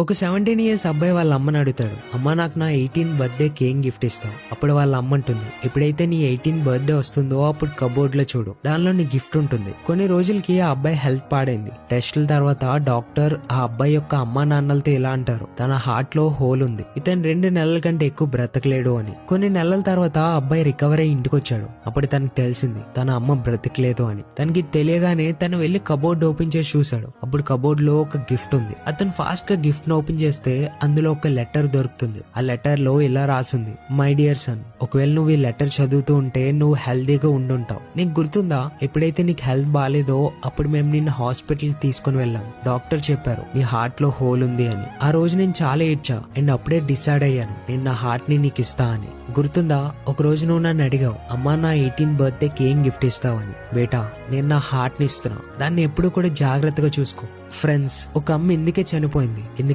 ఒక 17 ఇయర్స్ అబ్బాయి వాళ్ళ అమ్మని అడుగుతాడు, అమ్మ నాకు నా 18th బర్త్డేకి ఏం గిఫ్ట్ ఇస్తావు? అప్పుడు వాళ్ళ అమ్మ అంటుంది, ఎప్పుడైతే నీ 18th బర్త్డే వస్తుందో అప్పుడు కబోర్డ్ లో చూడు, దానిలో నీ గిఫ్ట్ ఉంటుంది. కొన్ని రోజులకి ఆ అబ్బాయి హెల్త్ పాడైంది. టెస్టుల తర్వాత డాక్టర్ ఆ అబ్బాయి యొక్క అమ్మా నాన్నలతో ఇలా అంటారు, తన హార్ట్ లో హోల్ ఉంది, ఇతను 2 నెలల కంటే ఎక్కువ బ్రతకలేడు అని. కొన్ని నెలల తర్వాత ఆ అబ్బాయి రికవర్ అయ్యి ఇంటికి వచ్చాడు. అప్పుడు తనకు తెలిసింది తన అమ్మ బ్రతకలేదు అని. తనకి తెలియగానే తను వెళ్లి కబోర్డ్ ఓపెన్ చేసి చూశాడు. అప్పుడు కబోర్డ్ లో ఒక గిఫ్ట్ ఉంది. అతను ఫాస్ట్ గా గిఫ్ట్ ఓపెన్ చేస్తే అందులో ఒక లెటర్ దొరుకుతుంది. ఆ లెటర్ లో ఇలా రాసుంది, మై డియర్ సన్, ఒకవేళ నువ్వు ఈ లెటర్ చదువుతూ ఉంటే నువ్వు హెల్దీగా ఉండుంటావు. నీకు గుర్తుందా, ఎప్పుడైతే నీకు హెల్త్ బాగాలేదో అప్పుడు మేము నిన్ను హాస్పిటల్ తీసుకుని వెళ్ళాం. డాక్టర్ చెప్పారు నీ హార్ట్ లో హోల్ ఉంది అని. ఆ రోజు నేను చాలా ఏడ్చా అండ్ అప్పుడే డిసైడ్ అయ్యాను నేను నా హార్ట్ ని నీకు ఇస్తా అని. గుర్తుందా, ఒక రోజు నువ్వు నన్ను అడిగావు, అమ్మా నా 18th బర్త్డేకి ఏం గిఫ్ట్ ఇస్తావని. బేటా, నేను నా హార్ట్ ని ఇస్తున్నా, దాన్ని ఎప్పుడు కూడా జాగ్రత్తగా చూసుకో. ఫ్రెండ్స్, ఒక అమ్మ ఇందుకే చనిపోయింది ఎందుకంటే